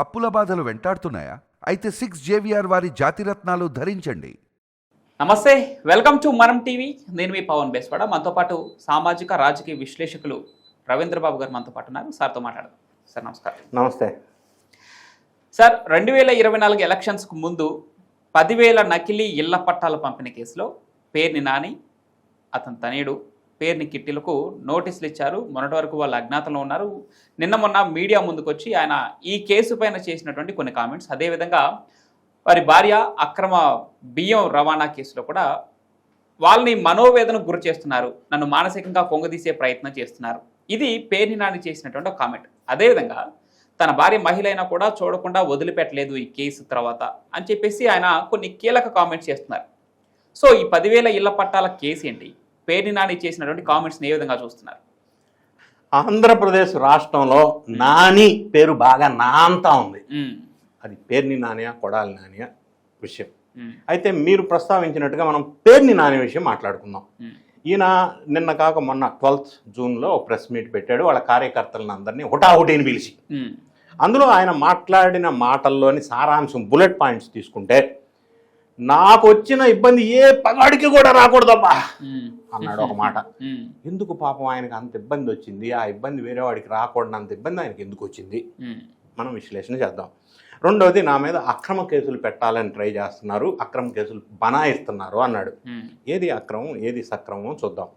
అప్పుల బాధలు వెంటాడుతున్నాయా? అయితే 6 జేవిఆర్ వారి జాతిరత్నాలు ధరించండి. నమస్తే, వెల్కమ్ టు మనం టీవీ. నేను మీ పవన్ బేస్వాడ. మనతో పాటు సామాజిక రాజకీయ విశ్లేషకులు రవీంద్రబాబు గారు మనతో పాటు ఉన్నారు. సార్తో మాట్లాడదాం. సార్ నమస్కారం. నమస్తే సార్, 2024 ఎలక్షన్స్కు ముందు 10,000 నకిలీ ఇళ్ల పట్టాల పంపిణీ కేసులో పేర్ని నాని, అతని తనయుడు పేర్ని కిట్టిలకు నోటీసులు ఇచ్చారు. మొన్నటి వరకు వాళ్ళు అజ్ఞాతంలో ఉన్నారు. మొన్న మీడియా ముందుకు వచ్చి ఆయన ఈ కేసు పైన చేసినటువంటి కొన్ని కామెంట్స్, అదేవిధంగా వారి భార్య అక్రమ బియ్యం రవాణా కేసులో కూడా వాళ్ళని మనోవేదనకు గురి చేస్తున్నారు, నన్ను మానసికంగా పొంగదీసే ప్రయత్నం చేస్తున్నారు. ఇది పేర్ని నాని చేసినటువంటి ఒక కామెంట్. అదేవిధంగా తన భార్య మహిళ అయినా కూడా చూడకుండా వదిలిపెట్టలేదు ఈ కేసు తర్వాత అని చెప్పేసి ఆయన కొన్ని కీలక కామెంట్స్ చేస్తున్నారు. సో ఈ 10,000 ఇళ్ల పట్టాల కేసు ఏంటి? పేర్ని నాని చేసినటువంటి కామెంట్స్ని ఏ విధంగా చూస్తున్నారు? ఆంధ్రప్రదేశ్ రాష్ట్రంలో నాని పేరు బాగా నాంతా ఉంది. అది పేర్ని నానియా కొడాలి నానియా విషయం. అయితే మీరు ప్రస్తావించినట్టుగా మనం పేర్ని నాని విషయం మాట్లాడుకుందాం. ఈయన నిన్న కాక మొన్న 12th జూన్లో ప్రెస్ మీట్ పెట్టాడు. వాళ్ళ కార్యకర్తలను అందరినీ హుటాహుటీని పిలిచి, అందులో ఆయన మాట్లాడిన మాటల్లోని సారాంశం బుల్లెట్ పాయింట్స్ తీసుకుంటే, నాకు వచ్చిన ఇబ్బంది ఏ పగాడికి కూడా రాకూడదబ్బా అన్నాడు ఒక మాట. ఎందుకు పాపం ఆయనకు అంత ఇబ్బంది వచ్చింది? ఆ ఇబ్బంది వేరే వాడికి రాకూడదు, ఇబ్బంది ఆయనకి ఎందుకు వచ్చింది మనం విశ్లేషణ చేద్దాం. రెండవది, నా మీద అక్రమ కేసులు పెట్టాలని ట్రై చేస్తున్నారు, అక్రమ కేసులు బనాయిస్తున్నారు అన్నాడు. ఏది అక్రమం ఏది సక్రమం చూద్దాం.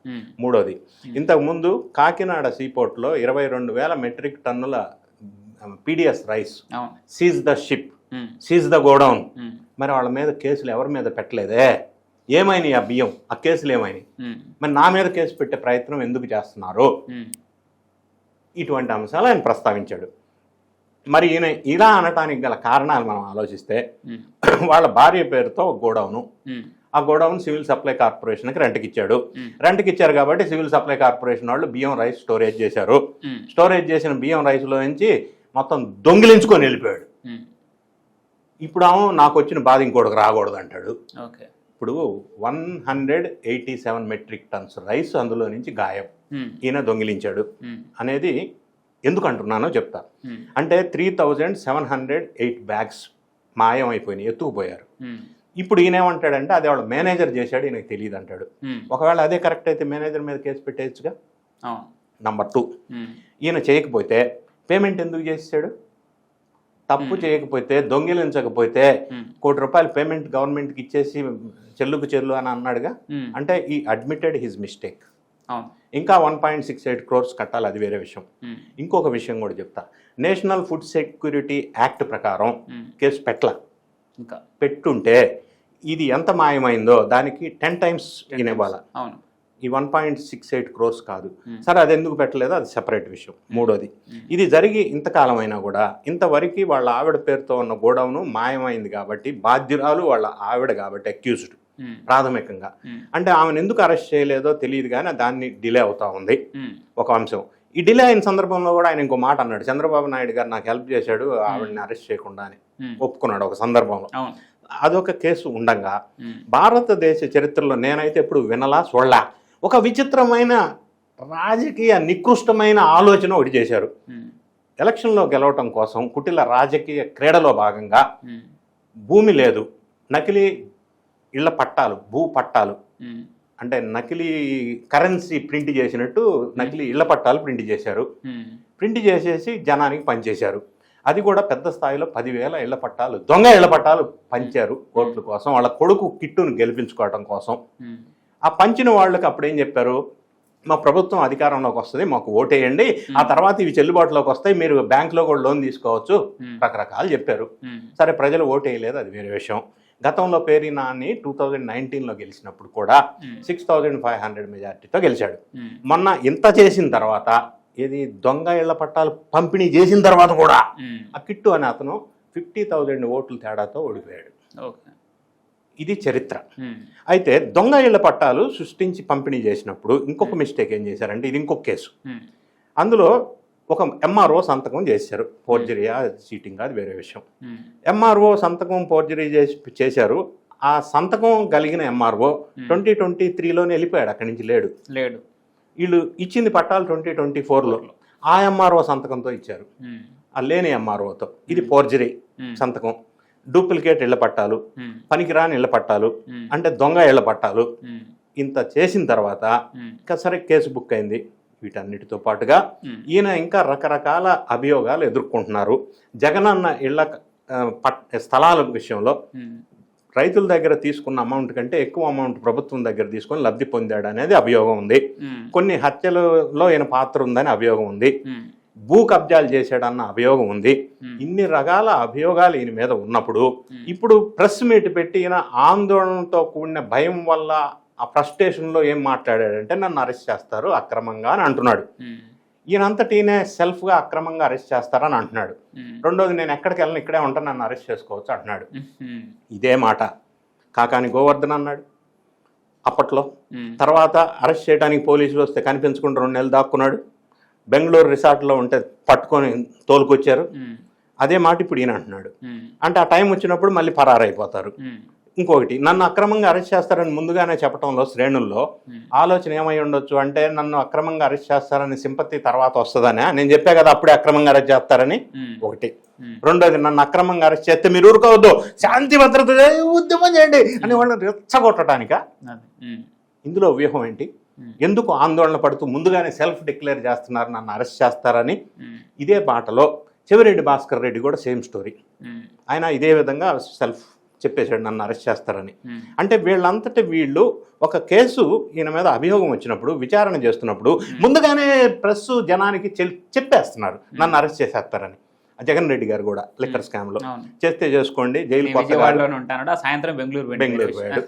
మూడోది, ఇంతకుముందు కాకినాడ సీపోర్ట్లో 22,000 మెట్రిక్ టన్నుల PDS rice, seize the ship, seize the godown. మరి వాళ్ళ మీద కేసులు ఎవరి మీద పెట్టలేదే? ఏమైనాయి ఆ బియ్యం? ఆ కేసులు ఏమైనాయి? మరి నా మీద కేసు పెట్టే ప్రయత్నం ఎందుకు చేస్తున్నారు? ఇటువంటి అంశాలు ఆయన ప్రస్తావించాడు. మరి ఈయన ఇలా అనటానికి గల కారణాలు మనం ఆలోచిస్తే, వాళ్ళ భార్య పేరుతో గోడౌను, ఆ గోడౌన్ సివిల్ సప్లై కార్పొరేషన్కి రెంట్కి ఇచ్చాడు. రెంట్కి ఇచ్చారు కాబట్టి సివిల్ సప్లై కార్పొరేషన్ వాళ్ళు బియ్యం రైస్ స్టోరేజ్ చేశారు. స్టోరేజ్ చేసిన బియ్యం రైస్లో నుంచి మొత్తం దొంగిలించుకొని వెళ్ళిపోయాడు. ఇప్పుడు నాకు వచ్చిన బాధ ఇంకోటికి రాకూడదు అంటాడు. ఇప్పుడు 187 మెట్రిక్ టన్స్ రైస్ అందులో నుంచి గాయం, ఈయన దొంగిలించాడు అనేది ఎందుకు అంటున్నానో చెప్తా. అంటే 3,708 బ్యాగ్స్ మాయం అయిపోయినాయి, ఎత్తుకుపోయారు. ఇప్పుడు ఈయన ఏమంటాడంటే అది వాళ్ళ మేనేజర్ చేశాడు, ఈయనకు తెలియదు అంటాడు. ఒకవేళ అదే కరెక్ట్ అయితే మేనేజర్ మీద కేసు పెట్టేయచ్చుగా. నంబర్ 2, ఈయన చేయకపోతే పేమెంట్ ఎందుకు చేసాడు? తప్పు చేయకపోతే, దొంగిలించకపోతే ₹1,00,00,000 పేమెంట్ గవర్నమెంట్కి ఇచ్చేసి చెల్లుకు చెల్లు అని అన్నాడుగా. అంటే ఈ అడ్మిటెడ్ హిజ్ మిస్టేక్. ఇంకా 1.68 crores కట్టాలి, అది వేరే విషయం. ఇంకొక విషయం కూడా చెప్తా. నేషనల్ ఫుడ్ సెక్యూరిటీ యాక్ట్ ప్రకారం కేసు ఇంకా పెట్టుంటే ఇది ఎంత మాయమైందో దానికి 10 times ఇవ్వాల. ఈ 1.68 crores కాదు. సరే, అది ఎందుకు పెట్టలేదో అది సెపరేట్ విషయం. మూడోది, ఇది జరిగి ఇంతకాలం అయినా కూడా ఇంతవరకు వాళ్ళ ఆవిడ పేరుతో ఉన్న గోడౌను మాయమైంది కాబట్టి బాధ్యురాలు వాళ్ళ ఆవిడ కాబట్టి అక్యూజ్డ్ ప్రాథమికంగా. అంటే ఆమెను ఎందుకు అరెస్ట్ చేయలేదో తెలియదు, కానీ దాన్ని డిలే అవుతా ఉంది ఒక అంశం. ఈ డిలే అయిన సందర్భంలో కూడా ఆయన ఇంకో మాట అన్నాడు, చంద్రబాబు నాయుడు గారు నాకు హెల్ప్ చేశాడు ఆవిడని అరెస్ట్ చేయకుండా అని ఒప్పుకున్నాడు ఒక సందర్భంలో. అదొక కేసు ఉండంగా, భారతదేశ చరిత్రలో నేనైతే ఎప్పుడు వినలా చూడలా ఒక విచిత్రమైన రాజకీయ నికృష్టమైన ఆలోచన ఒకటి చేశారు. ఎలక్షన్లో గెలవటం కోసం కుటిల రాజకీయ క్రీడలో భాగంగా భూమి లేదు, నకిలీ ఇళ్ల పట్టాలు, భూ పట్టాలు, అంటే నకిలీ కరెన్సీ ప్రింట్ చేసినట్టు నకిలీ ఇళ్ల పట్టాలు ప్రింట్ చేశారు. ప్రింట్ చేసేసి జనానికి పంచేశారు. అది కూడా పెద్ద స్థాయిలో 10,000 ఇళ్ల పట్టాలు, దొంగ ఇళ్ల పట్టాలు పంచారు ఓట్ల కోసం, వాళ్ళ కొడుకు కిట్టును గెలిపించుకోవటం కోసం. ఆ పంచిన వాళ్ళకి అప్పుడేం చెప్పారు, మా ప్రభుత్వం అధికారంలోకి వస్తుంది, మాకు ఓటేయండి, ఆ తర్వాత ఇవి చెల్లుబాటులోకి వస్తాయి, మీరు బ్యాంకులో కూడా లోన్ తీసుకోవచ్చు, రకరకాలు చెప్పారు. సరే, ప్రజలు ఓటేయలేదు, అది వేరే విషయం. గతంలో పేర్ని నాని 2019లో గెలిచినప్పుడు కూడా 6,500 మెజార్టీతో గెలిచాడు. మొన్న ఇంత చేసిన తర్వాత, ఏది దొంగ ఇళ్ల పట్టాలు పంపిణీ చేసిన తర్వాత కూడా ఆ కిట్టు అనే అతను 50,000 ఓట్ల తేడాతో ఓడిపోయాడు. ఇది చరిత్ర. అయితే దొంగ ఇళ్ల పట్టాలు సృష్టించి పంపిణీ చేసినప్పుడు ఇంకొక మిస్టేక్ ఏం చేశారంటే, ఇది ఇంకొక కేసు. అందులో ఒక ఎంఆర్ఓ సంతకం చేశారు. ఫోర్జరీయా చీటింగ్ అది వేరే విషయం. ఎంఆర్ఓ సంతకం ఫోర్జరీ చేశారు. ఆ సంతకం కలిగిన ఎంఆర్ఓ 2023లోనే వెళ్ళిపోయాడు, అక్కడి నుంచి లేడు. వీళ్ళు ఇచ్చింది పట్టాలు 2024లో ఆ ఎంఆర్ఓ సంతకంతో ఇచ్చారు. ఆ లేని ఎంఆర్ఓతో ఇది ఫోర్జరీ సంతకం, డూప్లికేట్ ఇళ్ల పట్టాలు, పనికిరాని ఇళ్ల పట్టాలు, అంటే దొంగ ఇళ్ల పట్టాలు. ఇంత చేసిన తర్వాత ఇంకా సరే కేసు బుక్ అయింది. వీటన్నిటితో పాటుగా ఈయన ఇంకా రకరకాల అభియోగాలు ఎదుర్కొంటున్నారు. జగనన్న ఇళ్ల స్థలాల విషయంలో రైతుల దగ్గర తీసుకున్న అమౌంట్ కంటే ఎక్కువ అమౌంట్ ప్రభుత్వం దగ్గర తీసుకొని లబ్ధి పొందాడు అనేది అభియోగం ఉంది. కొన్ని హత్యలలో ఈయన పాత్ర ఉందని అభియోగం ఉంది. భూ కబ్జాలు చేశాడన్న అభియోగం ఉంది. ఇన్ని రకాల అభియోగాలు ఈయన మీద ఉన్నప్పుడు ఇప్పుడు ప్రెస్ మీట్ పెట్టి ఈయన ఆందోళనతో కూడిన భయం వల్ల ఆ ఫ్రస్ట్రేషన్లో ఏం మాట్లాడాడంటే నన్ను అరెస్ట్ చేస్తారు అక్రమంగా అని అంటున్నాడు. ఈయనంతటి ఈయనే సెల్ఫ్గా అక్రమంగా అరెస్ట్ చేస్తారని అంటున్నాడు. రెండోది నేను ఎక్కడికి వెళ్ళను ఇక్కడే ఉంటాను నన్ను అరెస్ట్ చేసుకోవచ్చు అంటున్నాడు. ఇదే మాట కాకాని గోవర్ధన్ అన్నాడు అప్పట్లో. తర్వాత అరెస్ట్ చేయడానికి పోలీసులు వస్తే కనిపించకుండా 2 నెలలు దాక్కున్నాడు. బెంగళూరు రిసార్ట్లో ఉంటే పట్టుకొని తోలుకొచ్చారు. అదే మాట ఇప్పుడు ఈయన అంటున్నాడు. అంటే ఆ టైం వచ్చినప్పుడు మళ్ళీ పరారైపోతారు. ఇంకొకటి నన్ను అక్రమంగా అరెస్ట్ చేస్తారని ముందుగానే చెప్పడంలో శ్రేణుల్లో ఆలోచన ఏమై ఉండొచ్చు అంటే నన్ను అక్రమంగా అరెస్ట్ చేస్తారని సింపతి తర్వాత వస్తుందనే నేను చెప్పా కదా అప్పుడే అక్రమంగా అరెస్ట్ చేస్తారని ఒకటి. రెండోది నన్ను అక్రమంగా అరెస్ట్ చేస్తే మీరు ఊరుకోవద్దు శాంతి భద్రత ఉద్యమం చేయండి అని వాళ్ళని రెచ్చగొట్టడానిక. ఇందులో వ్యూహం ఏంటి? ఎందుకు ఆందోళన పడుతూ ముందుగానే సెల్ఫ్ డిక్లేర్ చేస్తున్నారు నన్ను అరెస్ట్ చేస్తారని? ఇదే బాటలో చెవిరెడ్డి భాస్కర్ రెడ్డి కూడా సేమ్ స్టోరీ. ఆయన ఇదే విధంగా సెల్ఫ్ చెప్పేశాడు నన్ను అరెస్ట్ చేస్తారని. అంటే వీళ్ళంతటి వీళ్ళు ఒక కేసు ఈయన మీద అభియోగం వచ్చినప్పుడు విచారణ చేస్తున్నప్పుడు ముందుగానే ప్రెస్ జనానికి చెప్పేస్తున్నారు నన్ను అరెస్ట్ చేసేస్తారని. జగన్ రెడ్డి గారు కూడా లిక్కర్ స్కామ్ లో చేస్తే చేసుకోండి జైలు సాయంత్రం బెంగళూరు పోయాడు.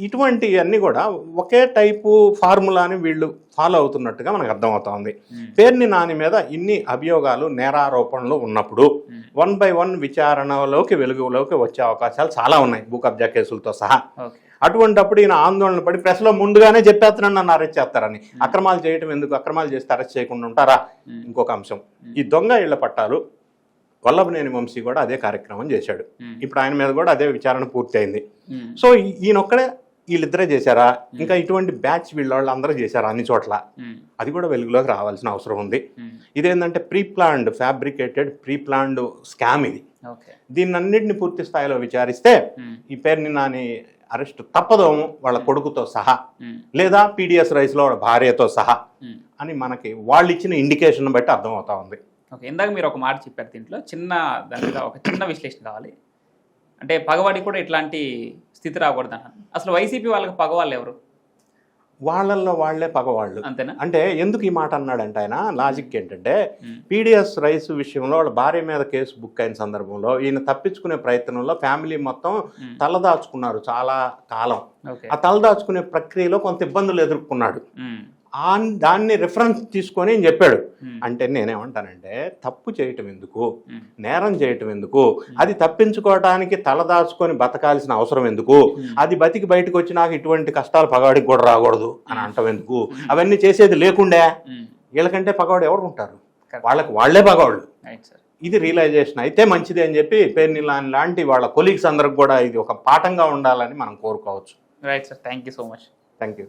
ఇటువంటి అన్ని కూడా ఒకే టైపు ఫార్ములాని వీళ్ళు ఫాలో అవుతున్నట్టుగా మనకు అర్థమవుతోంది. పేర్ని నాని మీద ఇన్ని అభియోగాలు నేరారోపణలు ఉన్నప్పుడు 1 by 1 విచారణలోకి వెలుగులోకి వచ్చే అవకాశాలు చాలా ఉన్నాయి భూ కబ్జా కేసులతో సహా. అటువంటిప్పుడు ఈయన ఆందోళన పడి ప్రెస్లో ముందుగానే చెప్పేస్తున్నాను నన్ను అరెస్ట్ చేస్తారని. అక్రమాలు చేయటం ఎందుకు? అక్రమాలు చేస్తే అరెస్ట్ చేయకుండా ఉంటారా? ఇంకొక అంశం ఈ దొంగ ఇళ్ల పట్టాలు. వల్లభనేని వంశీ కూడా అదే కార్యక్రమం చేశాడు. ఇప్పుడు ఆయన మీద కూడా అదే విచారణ పూర్తి అయింది. సో ఈయనొక్కడే వీళ్ళిద్దరే చేశారా? ఇంకా ఇటువంటి బ్యాచ్ వీళ్ళు అందరూ చేశారా అన్ని చోట్ల? అది కూడా వెలుగులోకి రావాల్సిన అవసరం ఉంది. ఇదేంటంటే ఫ్యాబ్రికేటెడ్ ప్రీ ప్లాన్డ్ స్కామ్ ఇది. దీన్నన్నింటినీ పూర్తి స్థాయిలో విచారిస్తే ఈ పేర్ని నాని అరెస్ట్ తప్పదేమో వాళ్ళ కొడుకుతో సహా, లేదా పీడిఎస్ రైస్లో వాళ్ళ భార్యతో సహా అని మనకి వాళ్ళు ఇచ్చిన ఇండికేషన్ బట్టి అర్థమవుతా ఉంది. ఓకే, ఇందాక మీరు ఒక మాట చెప్పారు దీంట్లో దాని మీద ఒక చిన్న విశ్లేషణ కావాలి. అంటే పగవాడికి కూడా ఇట్లాంటి స్థితి రాకూడదు అన్నారు. అసలు వైసీపీ వాళ్ళకి పగవాళ్ళు ఎవరు? వాళ్ళల్లో వాళ్లే పగవాళ్ళు. అంతేనా? అంటే ఎందుకు ఈ మాట అన్నాడంటే ఆయన లాజిక్ ఏంటంటే పీడిఎస్ రైస్ విషయంలో వాళ్ళ భార్య మీద కేసు బుక్ అయిన సందర్భంలో ఈయన తప్పించుకునే ప్రయత్నంలో ఫ్యామిలీ మొత్తం తలదాచుకున్నారు చాలా కాలం. ఆ తలదాచుకునే ప్రక్రియలో కొంత ఇబ్బందులు ఎదుర్కొన్నాడు. దాన్ని రిఫరెన్స్ తీసుకొని చెప్పాడు. అంటే నేనేమంటానంటే తప్పు చేయటం ఎందుకు, నేరం చేయటం ఎందుకు, అది తప్పించుకోవడానికి తలదాచుకొని బతకాల్సిన అవసరం ఎందుకు, అది బతికి బయటకు వచ్చి నాకు ఇటువంటి కష్టాలు పగవాడికి కూడా రాకూడదు అని అంటాం ఎందుకు? అవన్నీ చేసేది లేకుండే వీళ్ళకంటే పగవాడు ఎవరు ఉంటారు? వాళ్ళకి వాళ్లే పగవాళ్ళు. ఇది రియలైజేషన్ అయితే మంచిది అని చెప్పి పేర్ని లాంటి వాళ్ళ కొలీగ్స్ అందరికి కూడా ఇది ఒక పాఠంగా ఉండాలని మనం కోరుకోవచ్చు. Right sir, thank you so much. Thank you.